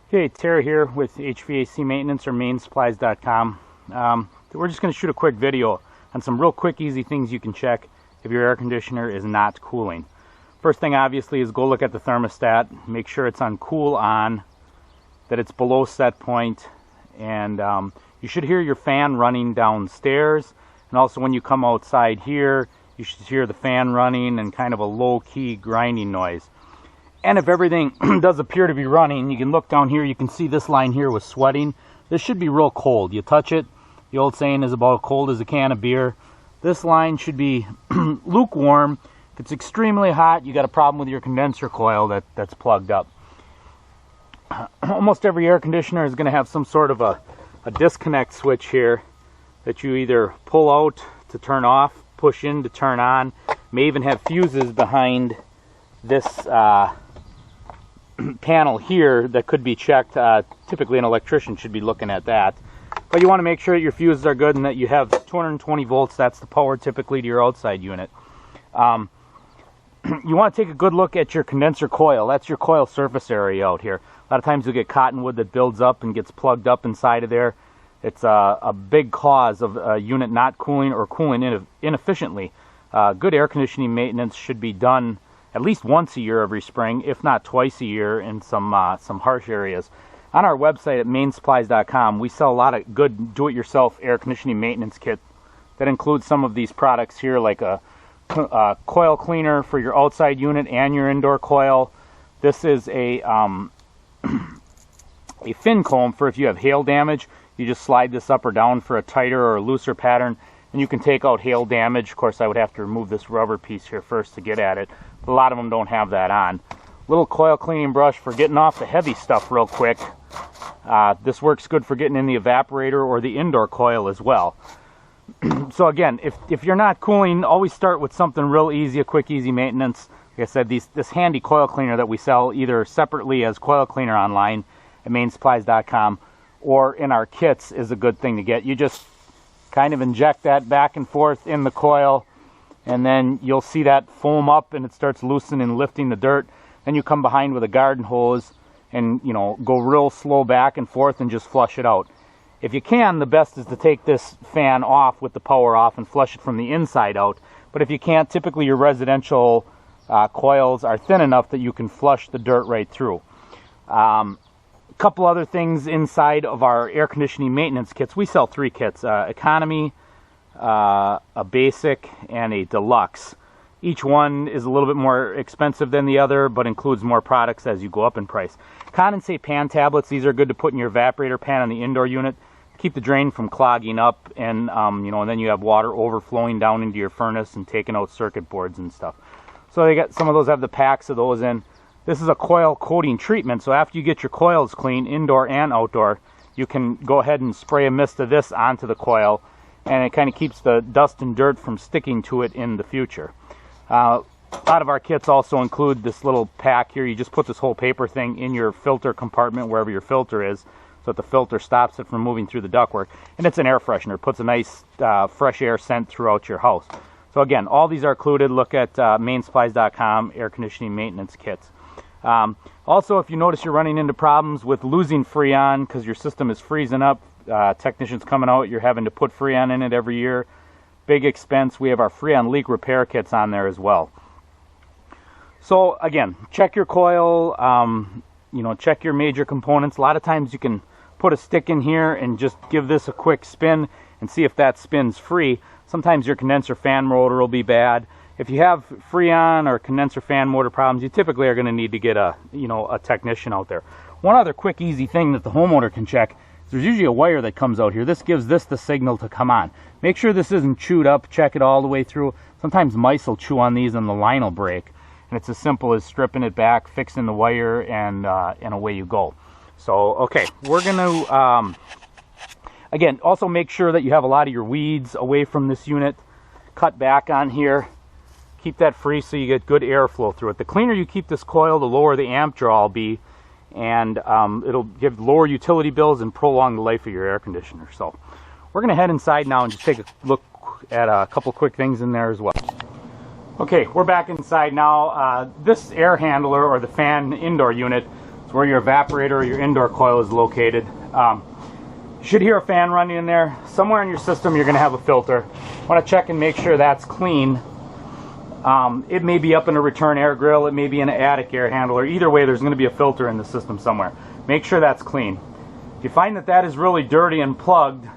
Okay, Tara here with HVAC Maintenance or Mainsupplies.com. We're just going to shoot a quick video on some real quick, easy things you can check if your air conditioner is not cooling. First thing, obviously, is go look at the thermostat. Make sure it's on cool on, that it's below set point, and you should hear your fan running downstairs. And also, when you come outside here, you should hear the fan running and kind of a low-key grinding noise. And if everything does appear to be running, you can look down here, you can see this line here was sweating. This should be real cold. You touch it, the old saying is about cold as a can of beer. This line should be lukewarm. If it's extremely hot, you got a problem with your condenser coil that's plugged up. Almost every air conditioner is going to have some sort of a disconnect switch here that you either pull out to turn off, push in to turn on. May even have fuses behind this panel here that could be checked. Typically an electrician should be looking at that, but you want to make sure that your fuses are good and that you have 220 volts. That's the power typically to your outside unit. You want to take a good look at your condenser coil. That's your coil surface area out here. A lot of times you'll get cottonwood that builds up and gets plugged up inside of there. It's a big cause of a unit not cooling or cooling inefficiently. Good air conditioning maintenance should be done at least once a year every spring, if not twice a year in some harsh areas. On our website at mainsupplies.com, we sell a lot of good do-it-yourself air conditioning maintenance kit that includes some of these products here, like a coil cleaner for your outside unit and your indoor coil. This is a fin comb for if you have hail damage. You just slide this up or down for a tighter or a looser pattern, and you can take out hail damage. Of course, I would have to remove this rubber piece here first to get at it. A lot of them don't have that on. Little coil cleaning brush for getting off the heavy stuff real quick. This works good for getting in the evaporator or the indoor coil as well. So again, if you're not cooling, always start with something real easy, a quick, easy maintenance. Like I said, this handy coil cleaner that we sell either separately as coil cleaner online at mainsupplies.com or in our kits is a good thing to get. You just kind of inject that back and forth in the coil, and then you'll see that foam up and it starts loosening and lifting the dirt. Then you come behind with a garden hose and, you know, go real slow back and forth and just flush it out. If you can, the best is to take this fan off with the power off and flush it from the inside out. But if you can't, typically your residential coils are thin enough that you can flush the dirt right through. A couple other things inside of our air conditioning maintenance kits. We sell 3 kits, economy, a basic, and a deluxe. Each one is a little bit more expensive than the other, but includes more products as you go up in price. Condensate pan tablets, these are good to put in your evaporator pan on the indoor unit. Keep the drain from clogging up, and and then you have water overflowing down into your furnace and taking out circuit boards and stuff. So they got some of those, have the packs of those in. This is a coil coating treatment, so after you get your coils clean, indoor and outdoor, you can go ahead and spray a mist of this onto the coil, and it kind of keeps the dust and dirt from sticking to it in the future. A lot of our kits also include this little pack here. You just put this whole paper thing in your filter compartment, wherever your filter is, so that the filter stops it from moving through the ductwork. And it's an air freshener. It puts a nice fresh air scent throughout your house. So again, all these are included. Look at mainsupplies.com, air conditioning maintenance kits. Also, if you notice you're running into problems with losing Freon because your system is freezing up, technicians coming out, you're having to put Freon in it every year. Big expense. We have our Freon leak repair kits on there as well. So again, check your coil, check your major components. A lot of times you can put a stick in here and just give this a quick spin and see if that spins free. Sometimes your condenser fan motor will be bad. If you have Freon or condenser fan motor problems, you typically are going to need to get a technician out there. One other quick, easy thing that the homeowner can check is there's usually a wire that comes out here. This gives this the signal to come on. Make sure this isn't chewed up. Check it all the way through. Sometimes mice will chew on these and the line will break. And it's as simple as stripping it back, fixing the wire, and away you go. So, okay, we're going to, again, also make sure that you have a lot of your weeds away from this unit. Cut back on here. Keep that free so you get good airflow through it. The cleaner you keep this coil, the lower the amp draw will be, and it'll give lower utility bills and prolong the life of your air conditioner. So we're going to head inside now and just take a look at a couple quick things in there as well. Okay, we're back inside now. This air handler, or the fan indoor unit, is where your evaporator or your indoor coil is located. You should hear a fan running in there. Somewhere in your system you're going to have a filter. Want to check and make sure that's clean. It may be up in a return air grill, it may be in an attic air handler. Either way, there's going to be a filter in the system somewhere. Make sure that's clean. If you find that that is really dirty and plugged,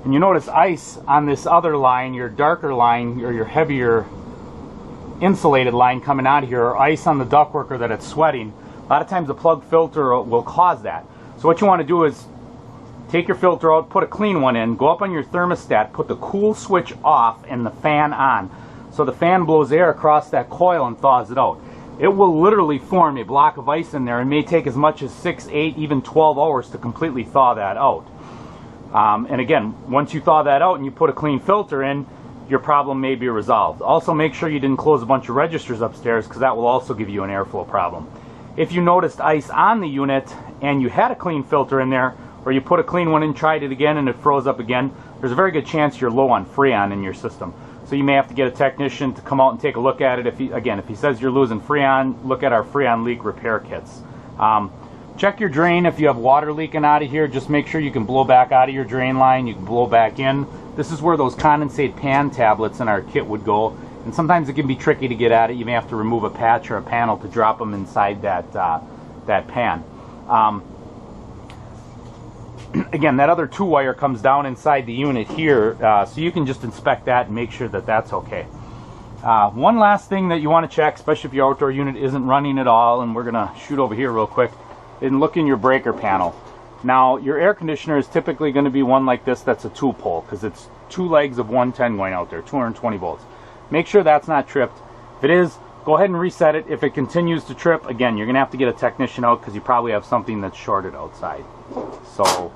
and you notice ice on this other line, your darker line or your heavier insulated line coming out of here, or ice on the ductwork or that it's sweating, a lot of times the plug filter will cause that. So what you want to do is take your filter out, put a clean one in, go up on your thermostat, put the cool switch off and the fan on. So the fan blows air across that coil and thaws it out. It will literally form a block of ice in there and may take as much as 6, 8, even 12 hours to completely thaw that out. And again, once you thaw that out and you put a clean filter in, your problem may be resolved. Also make sure you didn't close a bunch of registers upstairs, because that will also give you an airflow problem. If you noticed ice on the unit and you had a clean filter in there, or you put a clean one in, tried it again and it froze up again, there's a very good chance you're low on Freon in your system. So you may have to get a technician to come out and take a look at it. If he says you're losing Freon, look at our Freon leak repair kits. Check your drain. If you have water leaking out of here, just make sure you can blow back out of your drain line. You can blow back in. This is where those condensate pan tablets in our kit would go. And sometimes it can be tricky to get at it. You may have to remove a patch or a panel to drop them inside that, that pan. Again, that other 2-wire comes down inside the unit here, so you can just inspect that and make sure that that's okay. One last thing that you want to check, especially if your outdoor unit isn't running at all, and we're going to shoot over here real quick, and look in your breaker panel. Now, your air conditioner is typically going to be one like this that's a 2-pole, because it's 2 legs of 110 going out there, 220 volts. Make sure that's not tripped. If it is, go ahead and reset it. If it continues to trip, again, you're going to have to get a technician out, because you probably have something that's shorted outside. So,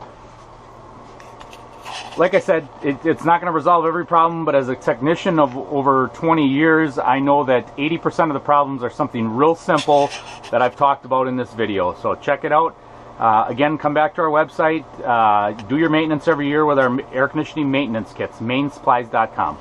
like I said, it's not going to resolve every problem, but as a technician of over 20 years, I know that 80% of the problems are something real simple that I've talked about in this video. So check it out. Again, come back to our website. Do your maintenance every year with our air conditioning maintenance kits, mainsupplies.com.